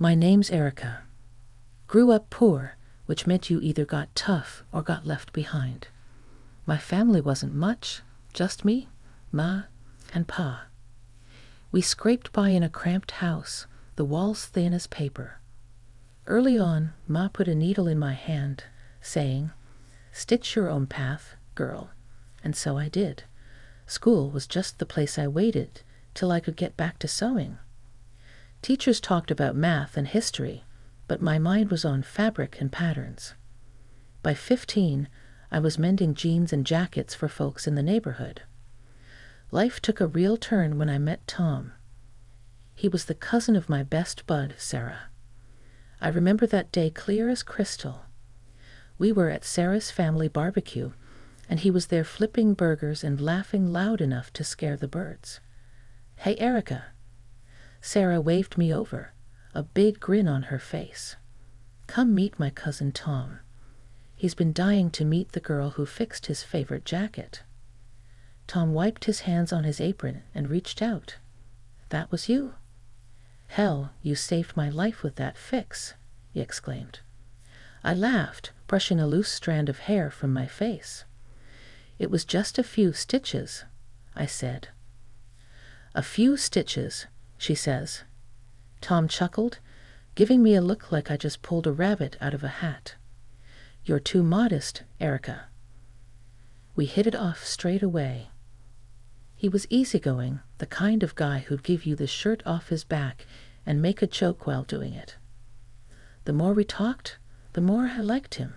My name's Erica. Grew up poor, which meant you either got tough or got left behind. My family wasn't much, just me, Ma, and Pa. We scraped by in a cramped house, the walls thin as paper. Early on, Ma put a needle in my hand, saying, "Stitch your own path, girl." And so I did. School was just the place I waited till I could get back to sewing. Teachers talked about math and history, but my mind was on fabric and patterns. By 15, I was mending jeans and jackets for folks in the neighborhood. Life took a real turn when I met Tom. He was the cousin of my best bud, Sarah. I remember that day clear as crystal. We were at Sarah's family barbecue, and he was there flipping burgers and laughing loud enough to scare the birds. "Hey, Erica." Sarah waved me over, a big grin on her face. "Come meet my cousin Tom. He's been dying to meet the girl who fixed his favorite jacket." Tom wiped his hands on his apron and reached out. "That was you?" "Hell, you saved my life with that fix," he exclaimed. I laughed, brushing a loose strand of hair from my face. "It was just a few stitches," I said. "A few stitches," she says. Tom chuckled, giving me a look like I just pulled a rabbit out of a hat. "You're too modest, Erica." We hit it off straight away. He was easygoing, the kind of guy who'd give you the shirt off his back and make a joke while doing it. The more we talked, the more I liked him.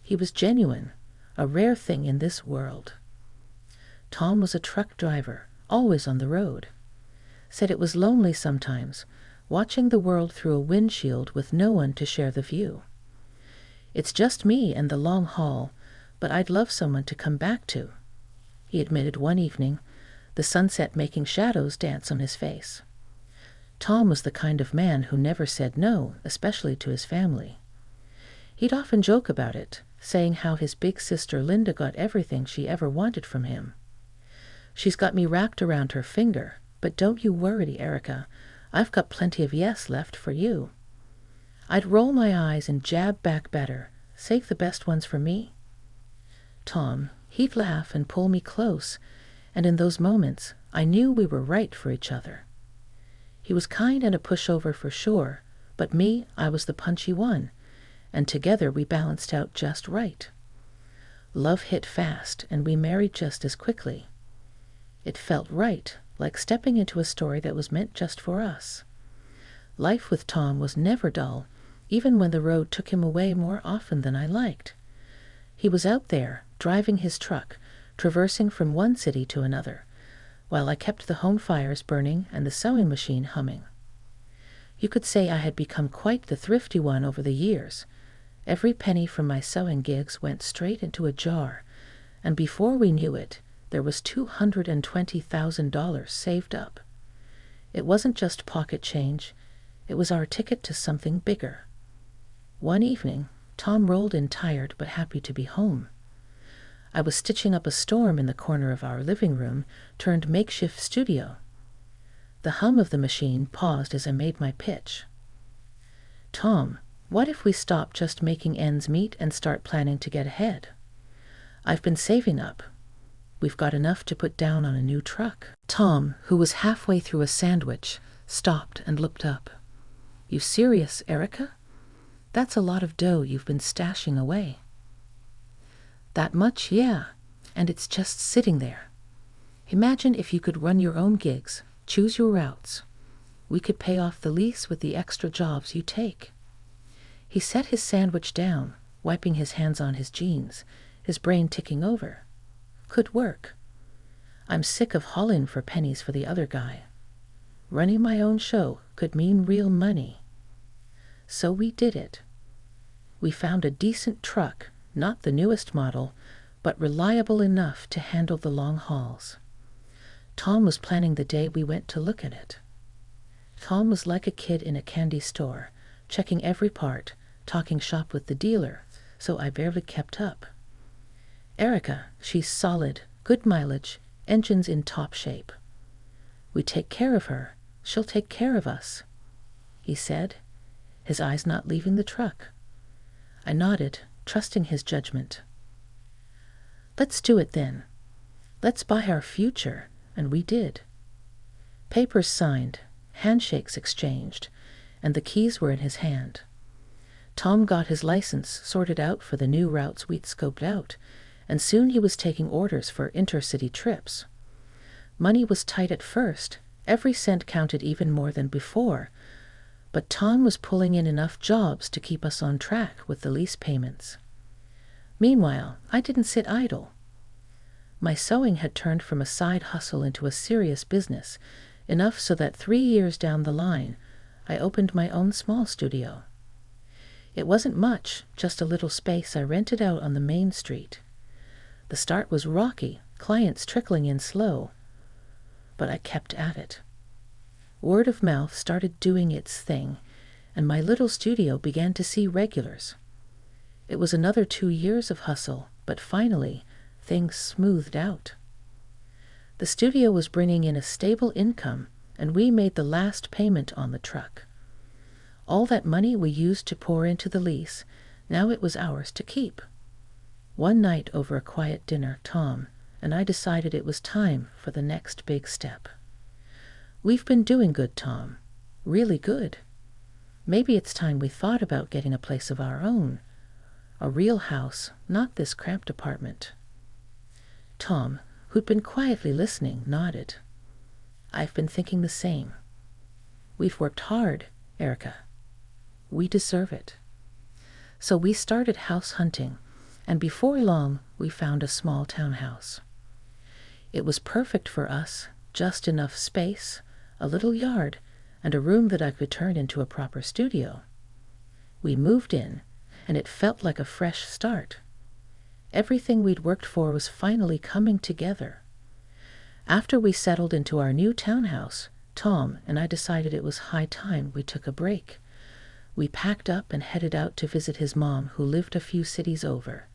He was genuine, a rare thing in this world. Tom was a truck driver, always on the road. Said it was lonely sometimes, watching the world through a windshield with no one to share the view. "It's just me and the long haul, but I'd love someone to come back to," he admitted one evening, the sunset making shadows dance on his face. Tom was the kind of man who never said no, especially to his family. He'd often joke about it, saying how his big sister Linda got everything she ever wanted from him. "She's got me wrapped around her finger, but don't you worry, Erica. I've got plenty of yes left for you." I'd roll my eyes and jab back better, "Save the best ones for me." Tom, he'd laugh and pull me close, and in those moments I knew we were right for each other. He was kind and a pushover for sure, but me, I was the punchy one, and together we balanced out just right. Love hit fast, and we married just as quickly. It felt right, like stepping into a story that was meant just for us. Life with Tom was never dull, even when the road took him away more often than I liked. He was out there, driving his truck, traversing from one city to another, while I kept the home fires burning and the sewing machine humming. You could say I had become quite the thrifty one over the years. Every penny from my sewing gigs went straight into a jar, and before we knew it, there was $220,000 saved up. It wasn't just pocket change, it was our ticket to something bigger. One evening, Tom rolled in tired but happy to be home. I was stitching up a storm in the corner of our living room, turned makeshift studio. The hum of the machine paused as I made my pitch. "Tom, what if we stop just making ends meet and start planning to get ahead? I've been saving up. We've got enough to put down on a new truck." Tom, who was halfway through a sandwich, stopped and looked up. "You serious, Erica? That's a lot of dough you've been stashing away." "That much, yeah, and it's just sitting there. Imagine if you could run your own gigs, choose your routes. We could pay off the lease with the extra jobs you take." He set his sandwich down, wiping his hands on his jeans, his brain ticking over. Could work. I'm sick of hauling for pennies for the other guy. Running my own show could mean real money. So we did it. We found a decent truck, not the newest model, but reliable enough to handle the long hauls. Tom was planning the day we went to look at it. Tom was like a kid in a candy store, checking every part, talking shop with the dealer, so I barely kept up. "Erica, she's solid, good mileage, engines in top shape. We take care of her, she'll take care of us." He he said, his eyes not leaving the truck. I nodded, trusting his judgment. Let's do it then. Let's buy our future, and we did. Papers signed, handshakes exchanged, and the keys were in his hand. Tom got his license sorted out for the new routes we'd scoped out, and soon he was taking orders for intercity trips. Money was tight at first, every cent counted even more than before, but Tom was pulling in enough jobs to keep us on track with the lease payments. Meanwhile, I didn't sit idle. My sewing had turned from a side hustle into a serious business, enough so that 3 years down the line, I opened my own small studio. It wasn't much, just a little space I rented out on the main street. The start was rocky, clients trickling in slow, but I kept at it. Word of mouth started doing its thing, and my little studio began to see regulars. It was another 2 years of hustle, but finally, things smoothed out. The studio was bringing in a stable income, and we made the last payment on the truck. All that money we used to pour into the lease, now it was ours to keep. One night over a quiet dinner, Tom and I decided it was time for the next big step. We've been doing good, Tom. Really good. Maybe it's time we thought about getting a place of our own. A real house, not this cramped apartment. Tom, who'd been quietly listening, nodded. I've been thinking the same. We've worked hard, Erica. We deserve it. So we started house hunting, and before long we found a small townhouse. It was perfect for us, just enough space, a little yard, and a room that I could turn into a proper studio. We moved in, and it felt like a fresh start. Everything we'd worked for was finally coming together. After we settled into our new townhouse, Tom and I decided it was high time we took a break. We packed up and headed out to visit his mom, who lived a few cities over.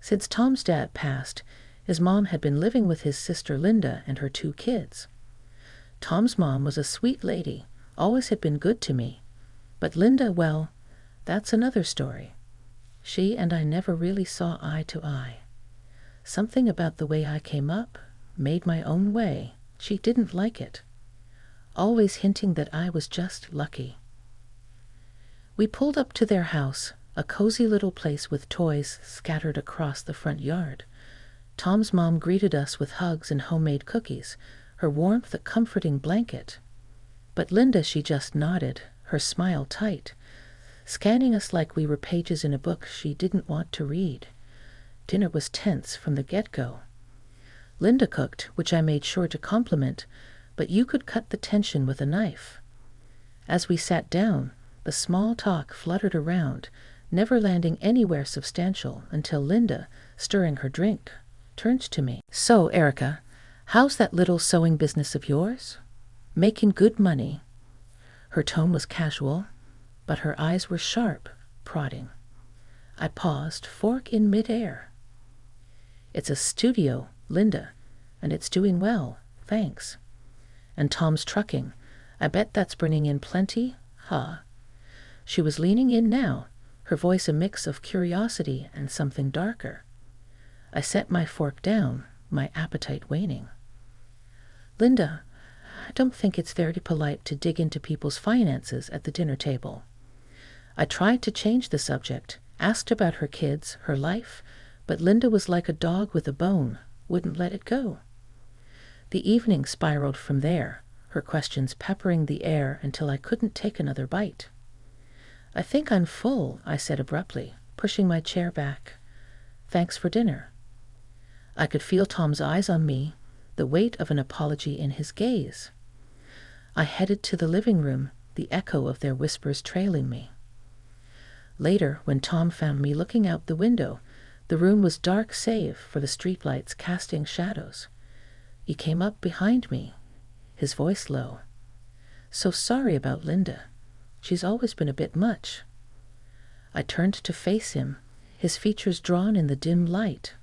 Since Tom's dad passed, his mom had been living with his sister Linda and her 2 kids. Tom's mom was a sweet lady, always had been good to me. But Linda, well, that's another story. She and I never really saw eye to eye. Something about the way I came up, made my own way, she didn't like it. Always hinting that I was just lucky. We pulled up to their house, a cozy little place with toys scattered across the front yard. Tom's mom greeted us with hugs and homemade cookies, her warmth a comforting blanket. But Linda, she just nodded, her smile tight, scanning us like we were pages in a book she didn't want to read. Dinner was tense from the get-go. Linda cooked, which I made sure to compliment, but you could cut the tension with a knife. As we sat down, the small talk fluttered around, never landing anywhere substantial until Linda, stirring her drink, turned to me. So, Erica, how's that little sewing business of yours? Making good money? Her tone was casual, but her eyes were sharp, prodding. I paused, fork in midair. It's a studio, Linda, and it's doing well, thanks. And Tom's trucking. I bet that's bringing in plenty, huh? She was leaning in now, her voice a mix of curiosity and something darker. I set my fork down, my appetite waning. Linda, I don't think it's very polite to dig into people's finances at the dinner table. I tried to change the subject, asked about her kids, her life, but Linda was like a dog with a bone, wouldn't let it go. The evening spiraled from there, her questions peppering the air until I couldn't take another bite. I think I'm full, I said abruptly, pushing my chair back. Thanks for dinner. I could feel Tom's eyes on me, the weight of an apology in his gaze. I headed to the living room, the echo of their whispers trailing me. Later, when Tom found me looking out the window, the room was dark save for the streetlights casting shadows. He came up behind me, his voice low. So sorry about Linda. She's always been a bit much. I turned to face him, his features drawn in the dim light.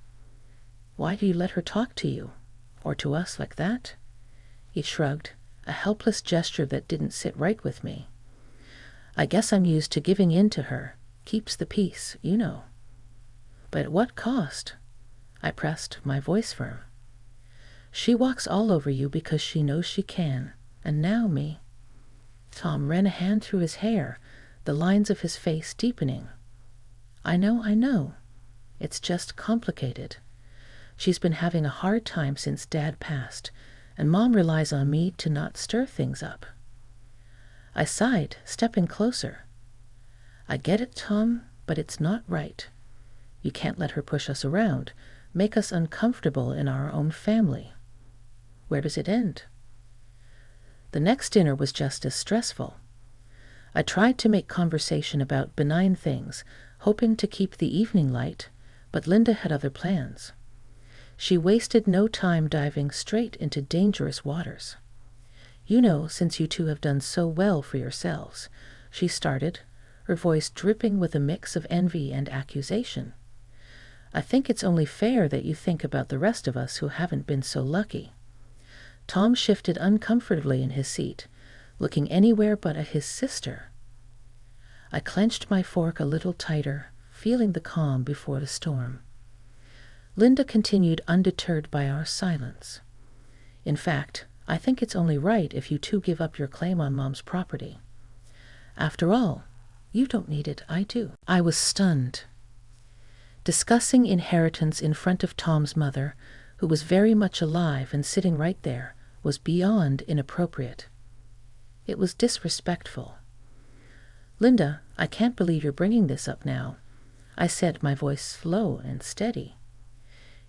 Why do you let her talk to you, or to us like that? He shrugged, a helpless gesture that didn't sit right with me. I guess I'm used to giving in to her. Keeps the peace, you know. But at what cost? I pressed, my voice firm. She walks all over you because she knows she can. And now me. Tom ran a hand through his hair, the lines of his face deepening. I know. It's just complicated. She's been having a hard time since Dad passed, and Mom relies on me to not stir things up. I sighed, stepping closer. I get it, Tom, but it's not right. You can't let her push us around, make us uncomfortable in our own family. Where does it end? The next dinner was just as stressful. I tried to make conversation about benign things, hoping to keep the evening light, but Linda had other plans. She wasted no time diving straight into dangerous waters. You know, since you two have done so well for yourselves, she started, her voice dripping with a mix of envy and accusation. I think it's only fair that you think about the rest of us who haven't been so lucky. Tom shifted uncomfortably in his seat, looking anywhere but at his sister. I clenched my fork a little tighter, feeling the calm before the storm. Linda continued undeterred by our silence. In fact, I think it's only right if you two give up your claim on Mom's property. After all, you don't need it, I do. I was stunned. Discussing inheritance in front of Tom's mother, who was very much alive and sitting right there, was beyond inappropriate. It was disrespectful. Linda, I can't believe you're bringing this up now, I said, my voice slow and steady.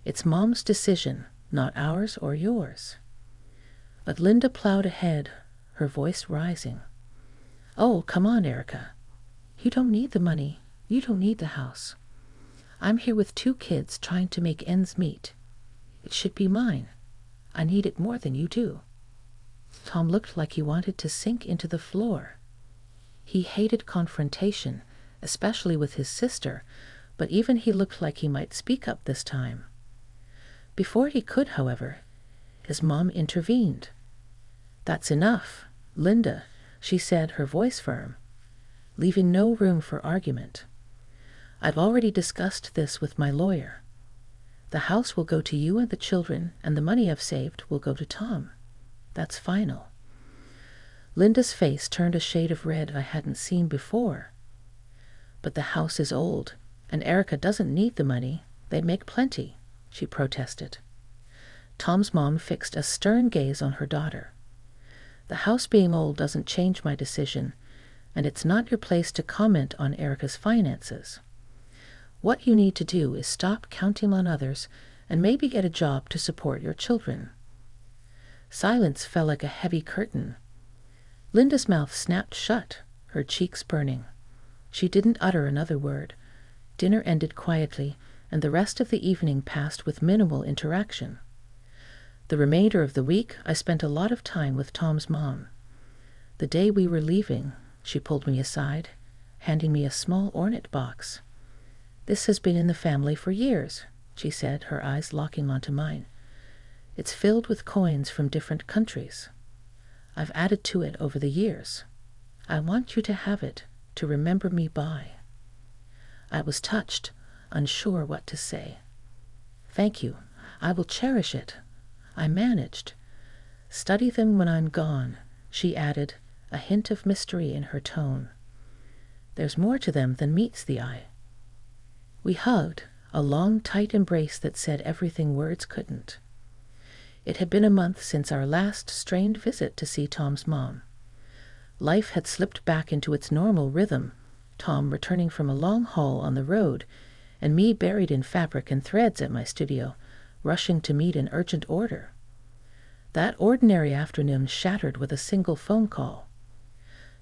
It's Mom's decision, not ours or yours. But Linda plowed ahead, her voice rising. Oh, come on, Erica. You don't need the money. You don't need the house. I'm here with 2 kids trying to make ends meet. It should be mine. I need it more than you do. Tom looked like he wanted to sink into the floor. He hated confrontation, especially with his sister, but even he looked like he might speak up this time. Before he could, however, his mom intervened. That's enough, Linda, she said, her voice firm, leaving no room for argument. I've already discussed this with my lawyer. The house will go to you and the children, and the money I've saved will go to Tom. That's final. Linda's face turned a shade of red I hadn't seen before. But the house is old, and Erica doesn't need the money. They'd make plenty, she protested. Tom's mom fixed a stern gaze on her daughter. The house being old doesn't change my decision, and it's not your place to comment on Erica's finances. What you need to do is stop counting on others and maybe get a job to support your children. Silence fell like a heavy curtain. Linda's mouth snapped shut, her cheeks burning. She didn't utter another word. Dinner ended quietly, and the rest of the evening passed with minimal interaction. The remainder of the week I spent a lot of time with Tom's mom. The day we were leaving, she pulled me aside, handing me a small ornate box. This has been in the family for years, she said, her eyes locking onto mine. It's filled with coins from different countries. I've added to it over the years. I want you to have it, to remember me by. I was touched, unsure what to say. Thank you. I will cherish it. I managed. Study them when I'm gone, she added, a hint of mystery in her tone. There's more to them than meets the eye. We hugged, a long, tight embrace that said everything words couldn't. It had been a month since our last strained visit to see Tom's mom. Life had slipped back into its normal rhythm, Tom returning from a long haul on the road, and me buried in fabric and threads at my studio, rushing to meet an urgent order. That ordinary afternoon shattered with a single phone call.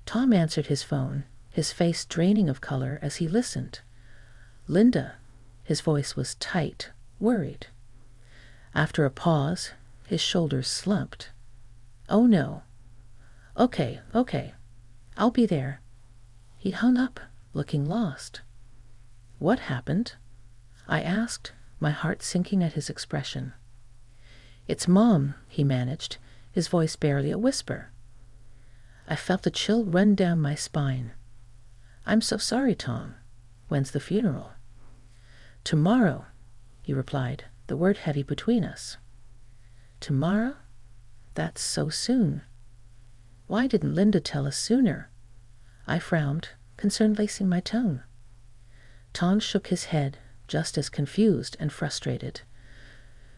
Tom answered his phone, his face draining of color as he listened. Linda. His voice was tight, worried. After a pause, his shoulders slumped. Oh no. Okay. I'll be there. He hung up, looking lost. What happened? I asked, my heart sinking at his expression. It's Mom, he managed, his voice barely a whisper. I felt a chill run down my spine. I'm so sorry, Tom. When's the funeral? Tomorrow, he replied, the word heavy between us. Tomorrow? That's so soon. Why didn't Linda tell us sooner? I frowned, concern lacing my tone. Tom shook his head, just as confused and frustrated.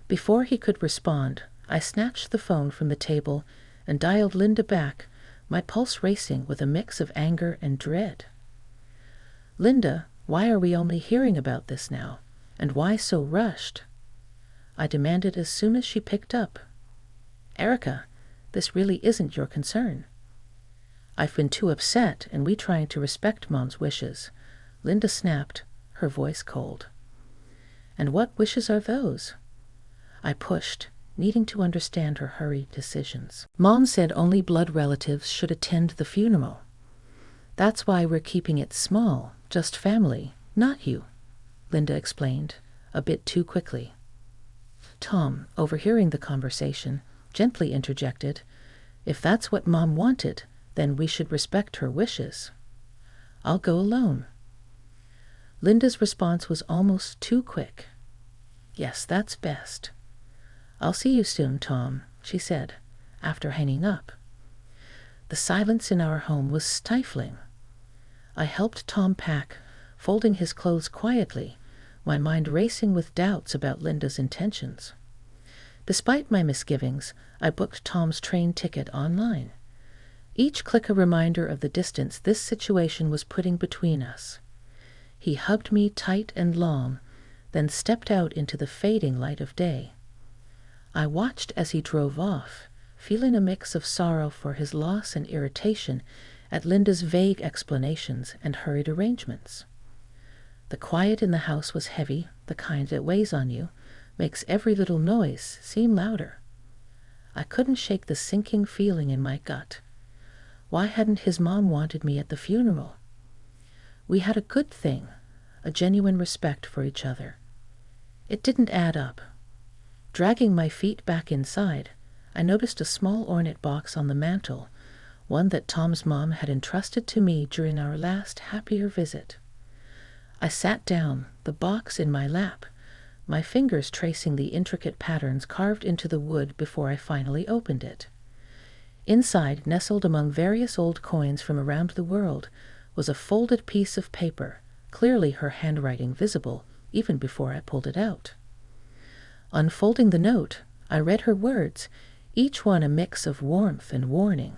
Before he could respond, I snatched the phone from the table and dialed Linda back, my pulse racing with a mix of anger and dread. Linda, why are we only hearing about this now? And why so rushed? I demanded as soon as she picked up. Erica, this really isn't your concern. I've been too upset, and we trying to respect Mom's wishes. Linda snapped, her voice cold. And what wishes are those? I pushed, needing to understand her hurried decisions. Mom said only blood relatives should attend the funeral. That's why we're keeping it small, just family, not you, Linda explained, a bit too quickly. Tom, overhearing the conversation, gently interjected, If that's what Mom wanted, then we should respect her wishes. I'll go alone. Linda's response was almost too quick. Yes, that's best. I'll see you soon, Tom, she said, after hanging up. The silence in our home was stifling. I helped Tom pack, folding his clothes quietly, my mind racing with doubts about Linda's intentions. Despite my misgivings, I booked Tom's train ticket online. Each click a reminder of the distance this situation was putting between us. He hugged me tight and long, then stepped out into the fading light of day. I watched as he drove off, feeling a mix of sorrow for his loss and irritation at Linda's vague explanations and hurried arrangements. The quiet in the house was heavy, the kind that weighs on you, makes every little noise seem louder. I couldn't shake the sinking feeling in my gut. Why hadn't his mom wanted me at the funeral? We had a good thing, a genuine respect for each other. It didn't add up. Dragging my feet back inside, I noticed a small ornate box on the mantel, one that Tom's mom had entrusted to me during our last happier visit. I sat down, the box in my lap, my fingers tracing the intricate patterns carved into the wood before I finally opened it. Inside, nestled among various old coins from around the world, was a folded piece of paper, clearly her handwriting visible, even before I pulled it out. Unfolding the note, I read her words, each one a mix of warmth and warning.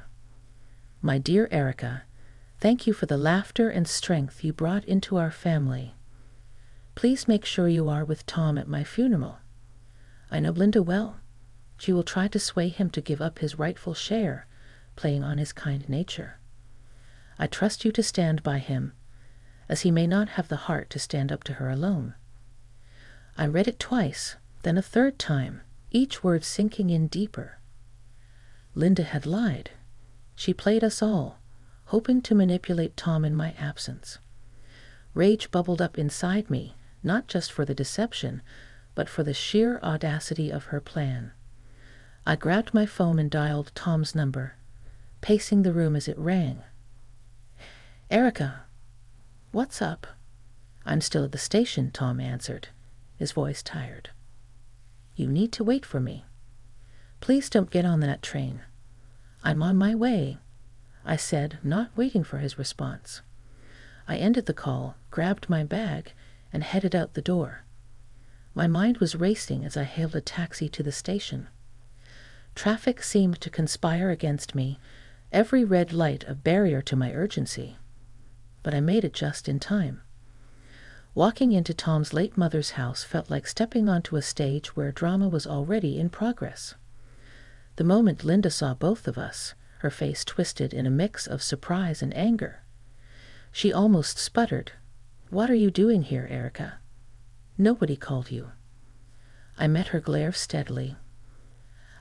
My dear Erica, thank you for the laughter and strength you brought into our family. Please make sure you are with Tom at my funeral. I know Linda well. She will try to sway him to give up his rightful share, playing on his kind nature. I trust you to stand by him, as he may not have the heart to stand up to her alone. I read it twice, then a third time, each word sinking in deeper. Linda had lied. She played us all, hoping to manipulate Tom in my absence. Rage bubbled up inside me, not just for the deception, but for the sheer audacity of her plan. I grabbed my phone and dialed Tom's number, pacing the room as it rang. Erica, what's up? I'm still at the station, Tom answered, his voice tired. You need to wait for me. Please don't get on that train. I'm on my way, I said, not waiting for his response. I ended the call, grabbed my bag, and headed out the door. My mind was racing as I hailed a taxi to the station. Traffic seemed to conspire against me, every red light a barrier to my urgency. But I made it just in time. Walking into Tom's late mother's house felt like stepping onto a stage where drama was already in progress. The moment Linda saw both of us, her face twisted in a mix of surprise and anger. She almost sputtered. What are you doing here, Erica? Nobody called you. I met her glare steadily.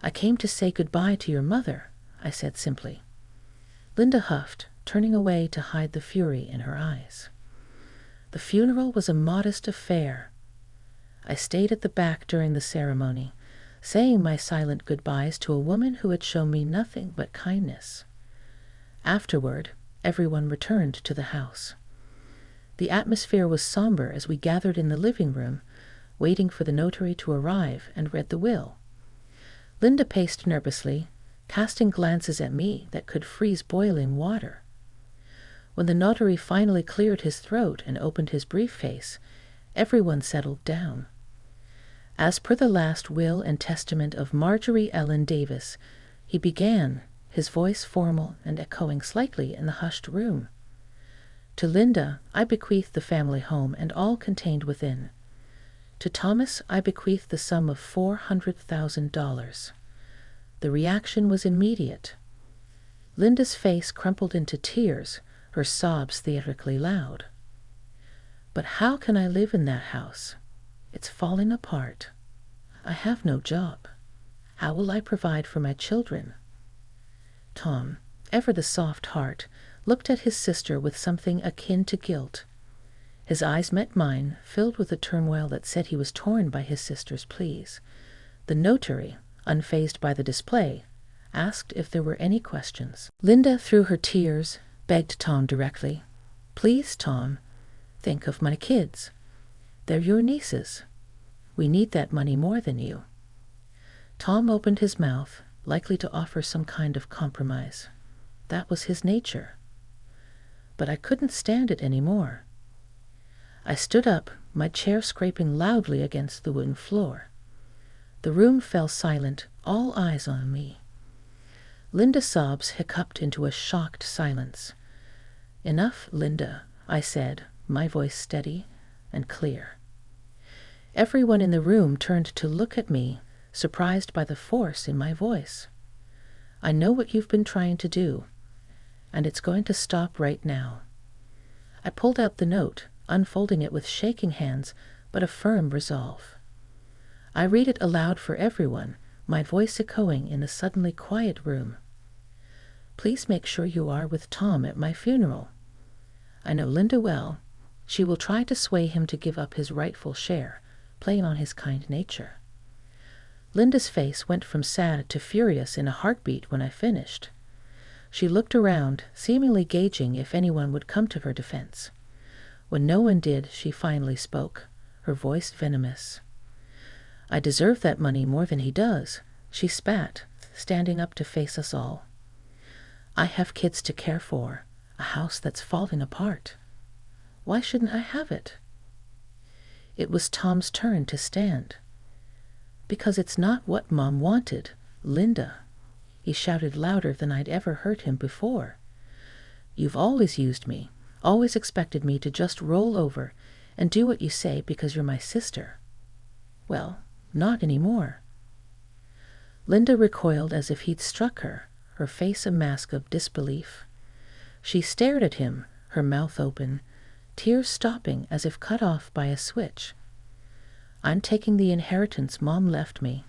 I came to say goodbye to your mother, I said simply. Linda huffed, turning away to hide the fury in her eyes. The funeral was a modest affair. I stayed at the back during the ceremony, saying my silent goodbyes to a woman who had shown me nothing but kindness. Afterward, everyone returned to the house. The atmosphere was somber as we gathered in the living room, waiting for the notary to arrive and read the will. Linda paced nervously, casting glances at me that could freeze boiling water. When the notary finally cleared his throat and opened his briefcase, everyone settled down. As per the last will and testament of Marjorie Ellen Davis, he began, his voice formal and echoing slightly in the hushed room. To Linda, I bequeath the family home and all contained within. To Thomas, I bequeath the sum of $400,000. The reaction was immediate. Linda's face crumpled into tears, her sobs theatrically loud. But how can I live in that house? It's falling apart. I have no job. How will I provide for my children? Tom, ever the soft heart, looked at his sister with something akin to guilt. His eyes met mine, filled with a turmoil that said he was torn by his sister's pleas. The notary, unfazed by the display, asked if there were any questions. Linda, through her tears, begged Tom directly, "Please, Tom, think of my kids. They're your nieces. We need that money more than you." Tom opened his mouth, likely to offer some kind of compromise. That was his nature. But I couldn't stand it any more. I stood up, my chair scraping loudly against the wooden floor. The room fell silent, all eyes on me. Linda's sobs hiccuped into a shocked silence. "Enough, Linda," I said, my voice steady and clear. Everyone in the room turned to look at me, surprised by the force in my voice. "I know what you've been trying to do, and it's going to stop right now." I pulled out the note, unfolding it with shaking hands, but a firm resolve. I read it aloud for everyone, my voice echoing in the suddenly quiet room. "Please make sure you are with Tom at my funeral. I know Linda well. She will try to sway him to give up his rightful share, playing on his kind nature." Linda's face went from sad to furious in a heartbeat when I finished. She looked around, seemingly gauging if anyone would come to her defense. When no one did, she finally spoke, her voice venomous. "I deserve that money more than he does," she spat, standing up to face us all. "I have kids to care for, a house that's falling apart. Why shouldn't I have it?" It was Tom's turn to stand. "Because it's not what Mom wanted, Linda," he shouted louder than I'd ever heard him before. "You've always used me, always expected me to just roll over and do what you say because you're my sister. Well, not anymore." Linda recoiled as if he'd struck her, her face a mask of disbelief. She stared at him, her mouth open, tears stopping as if cut off by a switch. "I'm taking the inheritance Mom left me,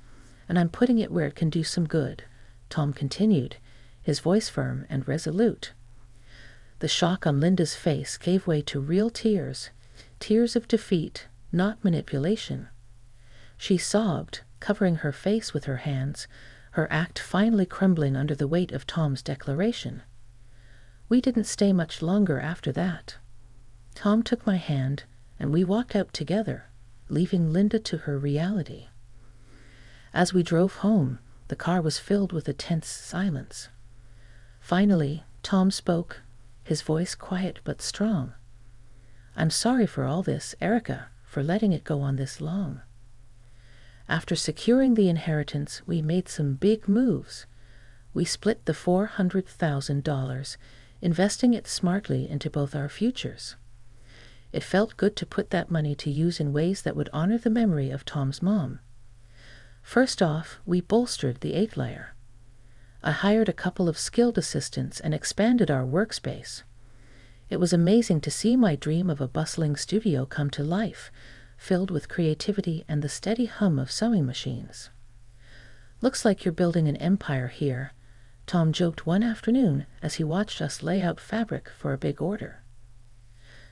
and I'm putting it where it can do some good," Tom continued, his voice firm and resolute. The shock on Linda's face gave way to real tears, tears of defeat, not manipulation. She sobbed, covering her face with her hands, her act finally crumbling under the weight of Tom's declaration. We didn't stay much longer after that. Tom took my hand, and we walked out together, leaving Linda to her reality. As we drove home, the car was filled with a tense silence. Finally, Tom spoke, his voice quiet but strong. "I'm sorry for all this, Erica, for letting it go on this long. After securing the inheritance, we made some big moves. We split the $400,000, investing it smartly into both our futures. It felt good to put that money to use in ways that would honor the memory of Tom's mom. First off, we bolstered the 8-layer. I hired a couple of skilled assistants and expanded our workspace. It was amazing to see my dream of a bustling studio come to life, filled with creativity and the steady hum of sewing machines. "Looks like you're building an empire here," Tom joked one afternoon as he watched us lay out fabric for a big order.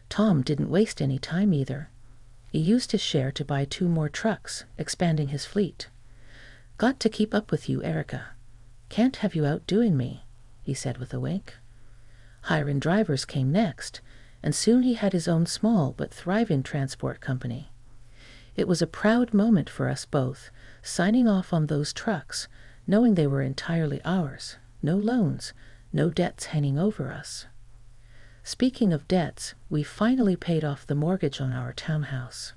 Tom didn't waste any time either. He used his share to buy 2 more trucks, expanding his fleet. "Got to keep up with you, Erica. Can't have you outdoing me," he said with a wink. Hiring drivers came next, and soon he had his own small but thriving transport company. It was a proud moment for us both, signing off on those trucks, knowing they were entirely ours, no loans, no debts hanging over us. Speaking of debts, we finally paid off the mortgage on our townhouse.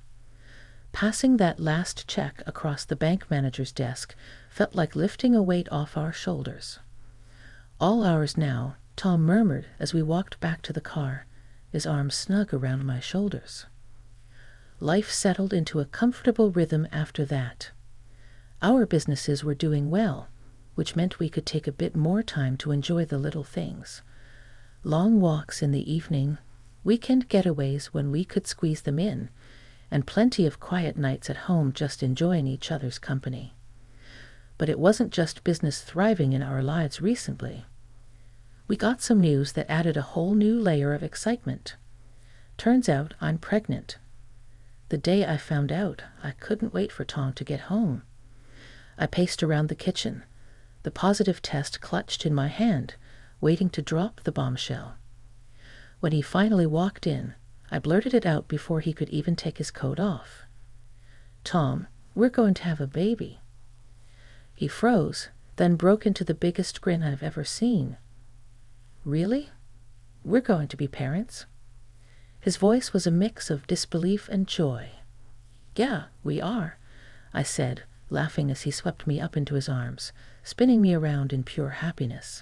Passing that last check across the bank manager's desk felt like lifting a weight off our shoulders. "All ours now," Tom murmured as we walked back to the car, his arms snug around my shoulders. Life settled into a comfortable rhythm after that. Our businesses were doing well, which meant we could take a bit more time to enjoy the little things. Long walks in the evening, weekend getaways when we could squeeze them in, and plenty of quiet nights at home just enjoying each other's company. But it wasn't just business thriving in our lives recently. We got some news that added a whole new layer of excitement. Turns out I'm pregnant. The day I found out, I couldn't wait for Tom to get home. I paced around the kitchen, the positive test clutched in my hand, waiting to drop the bombshell. When he finally walked in, I blurted it out before he could even take his coat off. "Tom, we're going to have a baby." He froze, then broke into the biggest grin I've ever seen. "Really? We're going to be parents?" His voice was a mix of disbelief and joy. "Yeah, we are," I said, laughing as he swept me up into his arms, spinning me around in pure happiness.